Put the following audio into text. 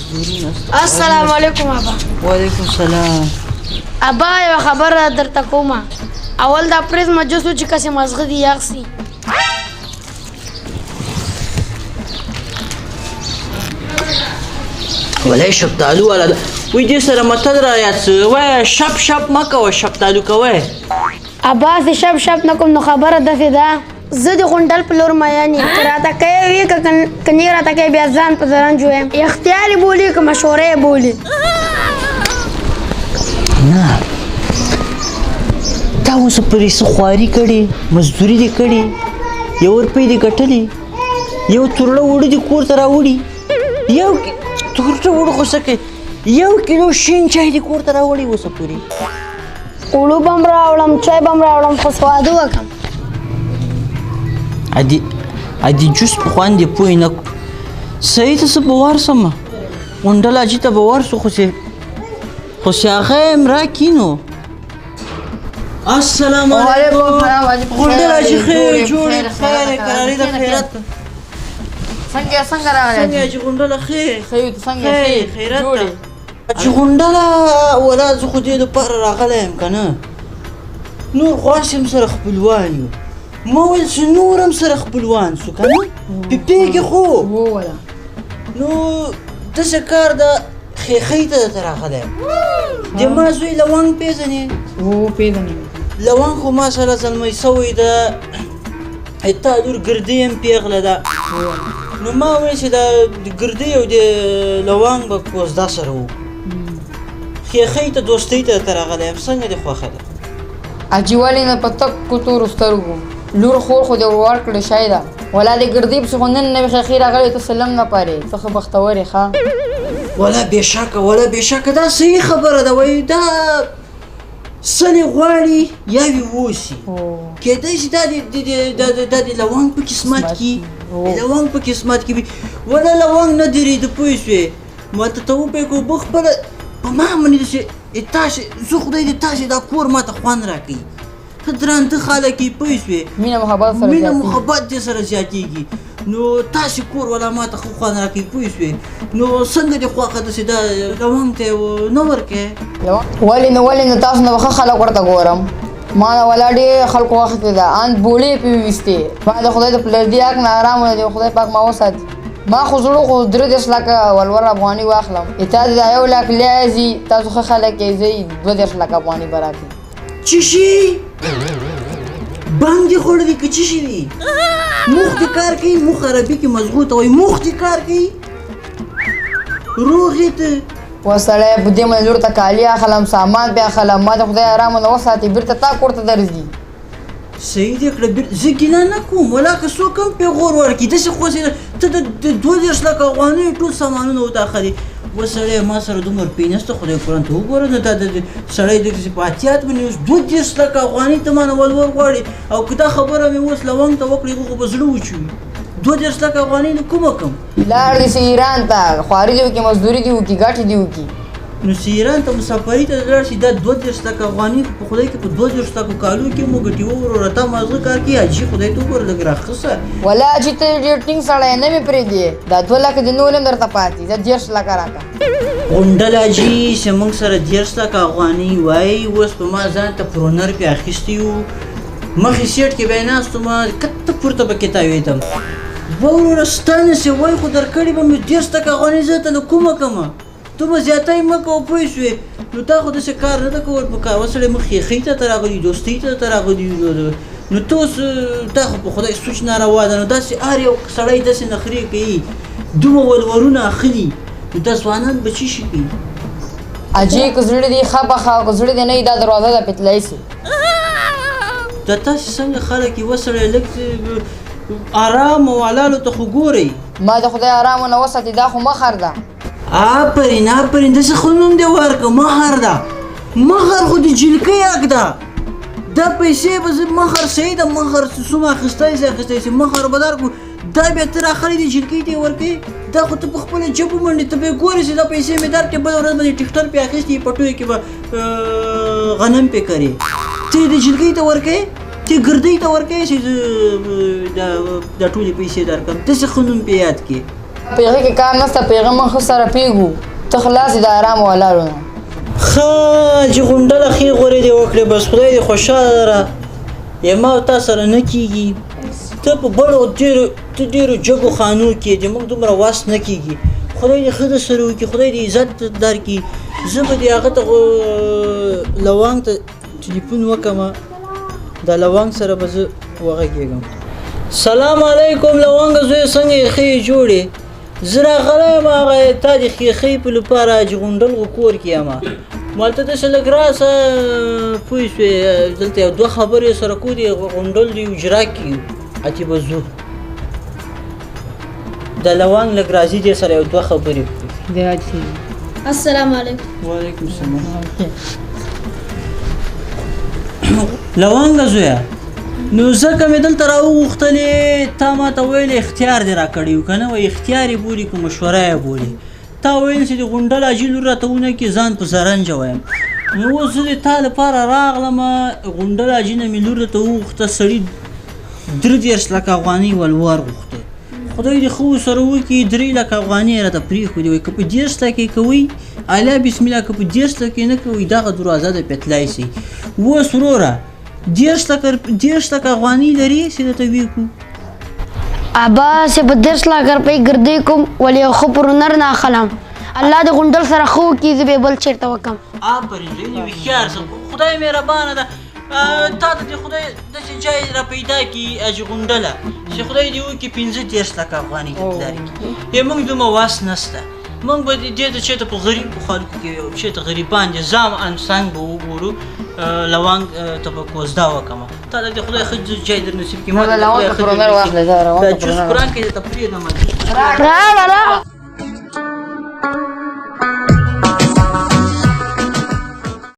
السلام علیکم ابا. وعلیکم السلام. ابا یو خبره درته کومه. اول دا پریز مجلس و چې کسې مازغه دي یخ سي. ولې شفتالو والا ده وای دې سره متل را یاد سه وای شپ شپ مه کوه شفتالو کوه. ابا زه شپ شپ نه کوم نو خبره داسې ده زه د غونډل په لور میان یم چې راته کوې وي که نه راته کوې بیا ځان په زرنج ویم اختیار یې بولي که مشوره یې بولي. نه تا اوس پرې څه خواري کړې مزدوري دې کړې 1 روپۍ دې ګټلې یو تورړه وړه دې کور ته راوړي یو تورړه وړه خو څه کوي 1 کیلو شین چای دې کور ته راوړي اوسه پورې اوړه به هم راوړم چای به هم راوړم خو سواده وکړم. ادي جوس په خوند دې پوه نه صحیح ته څه به ورسمه غونډل حاجي ته به ورسو خو چې هغه یې م راکړي نو. السلام علیکم غونډل حاجي خیر جوړې خیر کراري د خیرات څنګه راغلی څنګه حاجي غونډله خیر څنګه خیرات ته حاجي غونډله ولا زه خو دې دپاره راغلی یم که نه نور خواس یم سره خپلوان یو ما ویل چې نور هم سره خپلوان سو که نه پېږې خو نو داسې کار د خیخۍ ته درته راغلی یم د ما زوی لونګ پېژنې لونګ خو ماشاءالله زلمی سوی ده تا لور ګردۍ هم پېغله ده نو ما ویل چې د ګردۍ او د لونګ به کوزده سره وو خیخۍ ته دوستۍ ته درته راغلی یم څنګه دې خوښه ده اجي ولې نه په تکو تورو سترګو لور خور خو دې ورکړې شاید ولا دې ګردۍ پسې خو نن نوې خیخۍ راغلی ته سلم نه پارې ته ښه بختور یې ښه ولا بېشکه دا صحیح خبره ده وایي دا سلې غواړي یا وي اوسي کېدای شي دا د لونګ په قسمت کې وي ولا لونګ نه درېده پوه شوې ما ته وپوهې که اوبه خپله په ما باندې داسې تاسې زه خدای دې تاسې دا کور ما ته خوند راکوي ښه درانده خلک یې پوه شوې مینه محبت دې سره زیاتېږي نو تاسې کور والا ما ته ښه خوند راکوي پوه شوې نو څنګه دې خوښه داسې دا لونګ ته یې نه ورکوې ولې نه تاسو نه به ښه خلک ورته ګورم ما نه ولا ډېر خلکو وختې ده ان بوړې پې ویستې ما د خدای د پلردي حق نه ارام ونه خدای پاک ما وساتي ما خو زړه خو 3 لکه ولور افغاني واخلم تا د 1 لک لیازي تاسو ښه خلک یې زه 2 لک افغاني به راکړي څه شي بانګ دې خوړلی که څه شي دي مخ دې کار کوي مخ عربي کې مضغوطه وایي مخ دې کار کوي روغ یې ته وسړی په دې باندې لور ته کالي اخلم سامان پې اخلم ما د خدای ارام ونه وساتي بېرته تا کور ته درځي صحیح دې کړه زه ګیله نه کوم ولا که څوک هم پې غور ورکړي داسې خو ته د 22 لکه افغانیو ټول سامانونه ورته اخلي وسړی ما سره دومره پې نشته خدای قرآن ته وګوره نو دا د سړی داسې په احتیاط باندې اوس 22 لکه افغاني ته مانه ولور غواړي او که دا خبره مې اوس لونګ ته وکړي هغه خو به زړه وچوي 22 لکه افغاني نو کومه کم لاړ دې سي ایران ته خواري دې وکړي مزدوري دې وکړي ګټې دې وکړي نو چې ایران ته مسافري ته لاړ شي دا 22 لکه افغاني په خدای کې په 22 لکو کالو کې مو ګټي وروره تا مازغه کار کوي حاجي خدای ته وګوره لږ راخصه ولا حاجي ته ډېر ټینګ سړی نه مې پرېږدې دا 2 لکه دې نور هم درته پاتې دا 10 لکه راکړه غونډل حاجي چې موږ سره 10 لکه افغاني وایي اوس په ما ځان ته پرونر پې اخیستی وو مخې سیټ کې به یې ناست ومه کته پورته به کتاوېدم وروره ستا نسې وایي خو درکړې به مې 10 لکه افغاني زه ته نو کومه کمه ته به زیاتی مه کوه پوه شوې نو تا خو داسې کار نه ده کول پکار وسړی مخ خیخۍ ته راغلي دوستۍ ته راغلي نو ته اوس تا خو په خدای سوچ ناروا ده نو داسې هر یو سړی داسې نخرې کوي دومره ولورونه اخلي نو دا ځوانان به څه شي کوي اجي که زړه دې ښه پخه او که زړه دې نه وي دا دروازه ده پې تللی سي دا تاسې څنګه خلک یې وسړی لږ ارام او حلالو ته خو ګورئ ما د خدای ارام ونه وساتي دا خو مخر ده آفرین داسې خو نوم دې ورکړه مهر ده مهر خو د جلکۍ حق ده دا پیسې به زه مهر صحیح ده مهر څومره اخیستی سي مهر به درکړو دا بیا ته راخلې دې جلکۍ ته یې ورکوې دا خو ته په خپله جبو منډې ته به یې ګورې چې دا پیسې مې درکړې بله ورځ به دې ټکټر پې اخیستې پټوې کې به غنم پې کرې ته یې د جلکۍ ته ورکوې ته یې ګردۍ ته ورکوې چې دا ټولې پیسې درکړم داسې ښه نوم پې یاد کړې په هغې کې کار نشته په هغې موږ ښه سره پوهېږو ته خلاص یې د ارام ولاړو نه ښه چې غونډله ښې غورې دې وکړې بس خدای دې خوشحاله لره ما او تا سره نه کېږي ته په بړو ډېرو جګو خانو کې د موږ دومره وس نه کېږي خدای دې ښه درسره وکړي خدای دې عزت درکړي زه به دې هغه ته لونګ ته ټلیفون وکړم دا لونګ سره به زه وغږېږم سلام علیکم لونګه زویه څنګه یې ښې یې جوړې زه راغلی یم هغه تا د ښیښۍ په لپاره حاجي غونډل کور کې یم مالته داسې لږ راسه پوه شوې دلته یو دوه خبرې سره کوو د غونډل د اجرا کې اتې به ځو د لونګ لږ راځي دې سره یو دوه خبرې کوو السلام علیکم وعلیکم السلام لونګه زویه نو ځکه مې دلته راوغوښتلې تا ما ته ویل اختیار دې راکړی و که نه وایي اختیار یې بولي که مشوره یې بولي تا ویل چې د غونډل حاجي لور راته ونه کړي ځان په زرنجه وایم نو اوس زه د تا لپاره راغلمه غونډل حاجي نه مې لور راته وغوښته سړي 30 لکه افغانۍ ولور غوښته خدای دې ښه ورسره وکړي 3 لکه افغانۍ یې راته پرېښودې وایي که په 10 لکې کوئ الله بسم الله که په 10 لکې نه کوئ دغه دروازه د پتلی سئ اوس وروره 10 لکه افغانۍ لري چې درته ویکو ابا سے په 10 لاکھ روپۍ ګردۍ کوم ولې یو ښه پرونر نه اخلم الله د غونډل سره ښه وکړي زه به بل چېرته وکړم آفرین زوی دې هوښیار شه خدای مهربانه ده تا ته دې خدای داسې جای را پیدا کړي حاجي غونډله چې خدای دې وکړي 15 لکه افغانۍ دې لري موږ دومره واس نشته موږ به دې ته چېرته په غریبو خلکو کې چېرته غریبان دي ځام انسان به وګورو لونګ ته به کوزده وکړم تا ته دې خدای ښه جای در نصیب کړي لونګ ته پرونر واخلې زه دا جوس قرآن کې درته پرېږدم راوړه